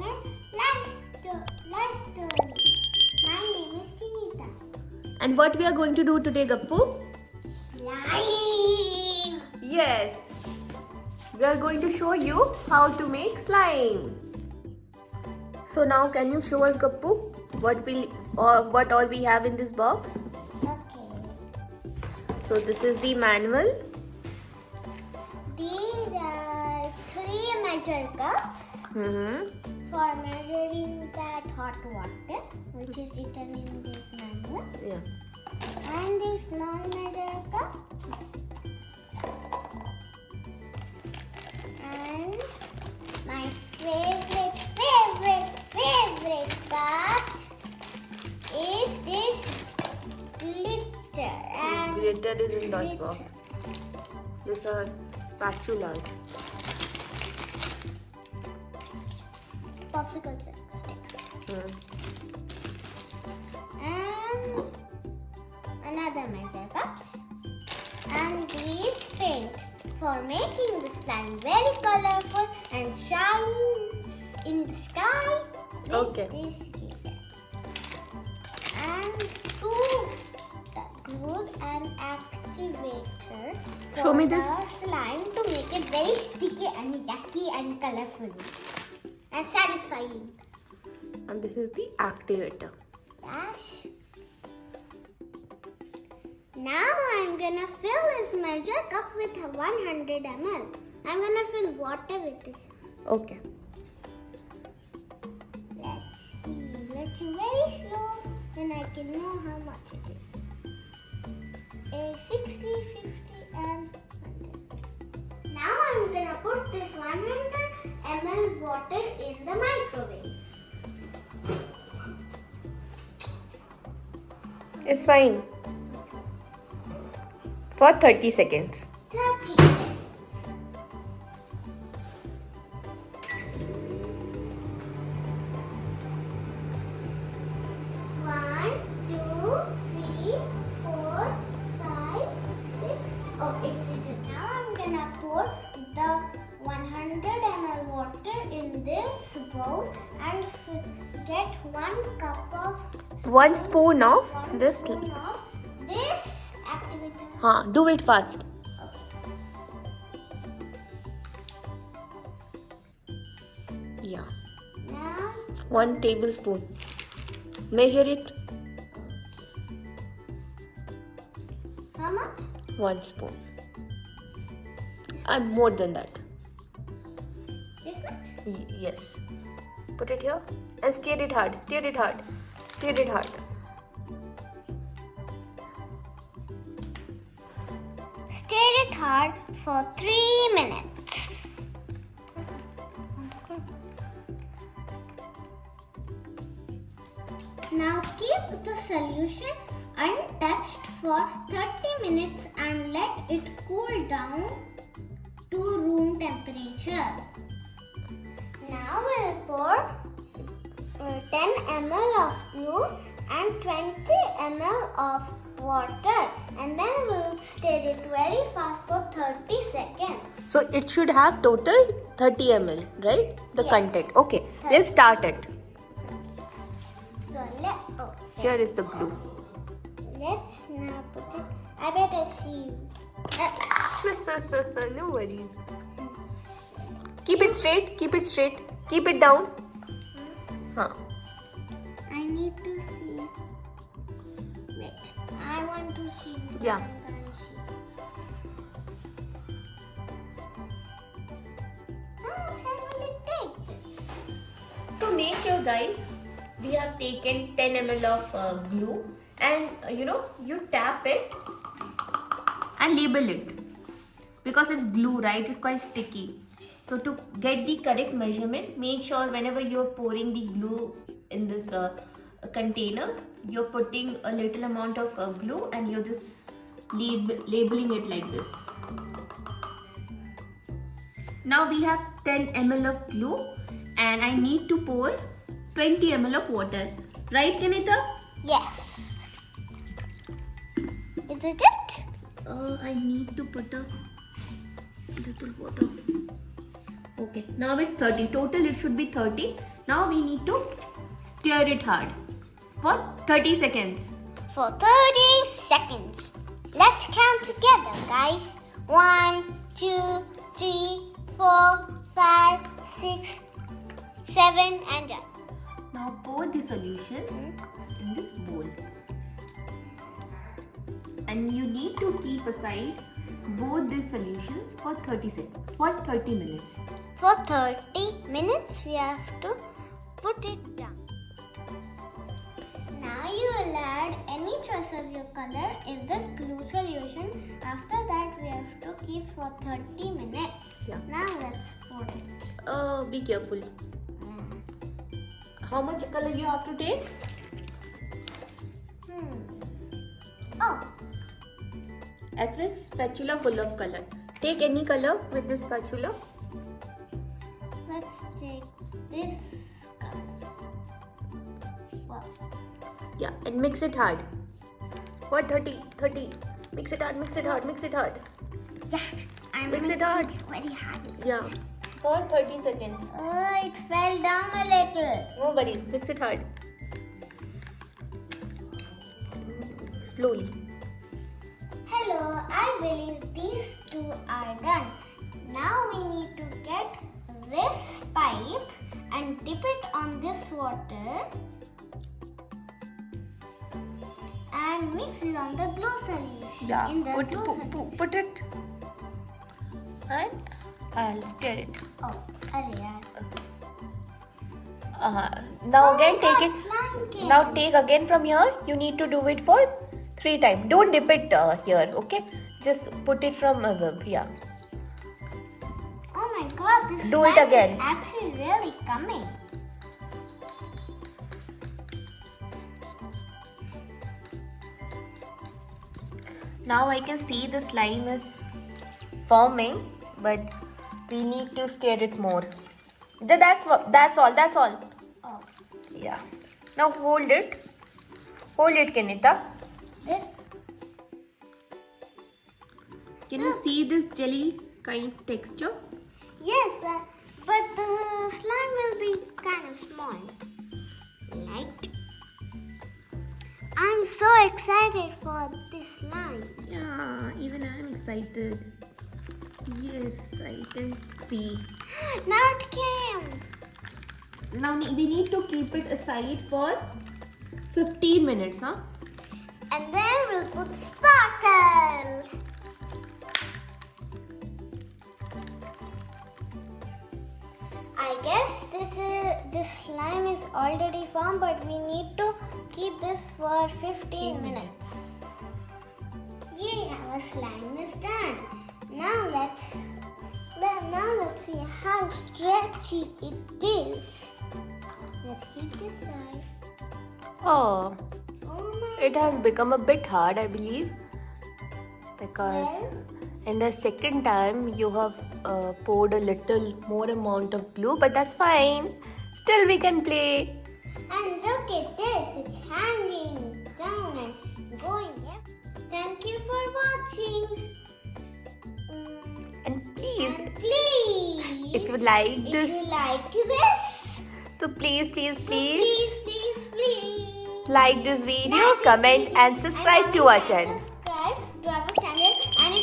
channel Life Story. My name is Kinita. And what we are going to do today, Gappu? Slime. Yes, we are going to show you how to make slime. So now can you show us, Gappu, what all we have in this box? Okay. So this is the manual. These are 3 measure cups for measuring that hot water, which is written in this manual. Yeah. And these small measure cups. And my favorite part is this glitter. And Glitter is in this glitter. box. These are spatulas. Popsicle sticks. And another measure cups. And these paint for making the slime very colorful and shines in the sky with Okay. this glitter. And 2 glues and activator for Show me the this. slime to make it very sticky and yucky and colorful and satisfying. And this is the activator. Dash. Now I'm gonna fill this measure cup with 100 ml. I'm gonna fill water with this. Okay. Let's see. Let's do very slow, then I can know how much it is. 60, 50, and 100. Now I'm gonna put this 100 ml water in the microwave. It's fine. For 30 seconds. 30 seconds. One, two, three, four, five, six. Oh, it's written. Now I'm gonna pour the 100 ml water in this bowl and get 1 cup of 1 spoon of one this. spoon of this activator. Do it fast. Yeah. Now 1 tablespoon. Measure it. how much? 1 spoon. And more than that. This much? Yes. Put it here and stir it hard. Stir it hard. Stir it hard. Stir it hard for 3 minutes. Now keep the solution untouched for 30 minutes and let it cool down to room temperature. Now we'll pour 10 ml of glue and 20 ml of water, and then we'll stir it very fast for 30 seconds. So it should have total 30 ml, right? The Yes. content. Okay. Let's start it. So Here is the glue. let's now put it. I better see. No worries. Keep it straight. Keep it straight. Keep it down. I need to see. Wait, I want to see. what Yeah. I'm gonna see. How much time will it take this? So make sure, guys, we have taken 10 ml of glue, and you tap it and label it because it's glue, right? It's quite sticky. So to get the correct measurement, make sure whenever you're pouring the glue in this container, you're putting a little amount of glue and you're just labeling it like this. Now we have 10 ml of glue and I need to pour 20 ml of water. Right, Kanita? Yes. Is it it? I need to put a little water. Okay, now it's 30. Total it should be 30. Now we need to stir it hard for 30 seconds. For 30 seconds. Let's count together, guys. 1, 2, 3, 4, 5, 6, 7, and done. Now pour the solution in this bowl. And you need to keep aside both these solutions for 30 minutes. For 30 minutes, we have to put it down. Now you will add any choice of your color in this glue solution. After that, we have to keep for 30 minutes. Yeah. Now let's pour it. Be careful. How much color you have to take? Oh, It's a spatula full of color. Take any color with this spatula. let's take this color. Wow. Yeah, and mix it hard. For 30. Mix it hard. Yeah, I'm Mix it mixing hard. very hard. Yeah. For 30 seconds. Oh, it fell down a little. No worries. Mix it hard. Slowly. Hello, I believe these two are done. Now we need to get this pipe and dip it on this water and mix it on the glue solution. In the glue solution. Put it. And I'll stir it. Oh, arey. Now again take it. Slime came. Now take again from here. You need to do it for 3 times. Don't dip it here, okay? Just put it from above. Yeah. Oh my god, this Do it slime again. is actually really coming. Now I can see the slime is forming, but we need to stir it more. That's all. Oh, Yeah. Now hold it. Hold it, Kenita. this. Can you see this jelly kind texture? Yes, but the slime will be kind of small. Light. I'm so excited for this slime. Yeah, even I'm excited. Yes, I can see. Now it came. Now we need to keep it aside for 15 minutes, huh? And then we'll put sparkle. I guess this slime is already formed, but we need to keep this for 15 minutes. Yay, our slime is done. Now let's see how stretchy it is. Let's keep this side. Oh, Oh my! it has become a bit hard, I believe, because in the second time you have poured a little more amount of glue, but that's fine. Still we can play. And look at this, it's hanging down and going up. Thank you for watching. And please, And please, if you like this, so please like this video, comment and subscribe to our channel. Subscribe to our channel, and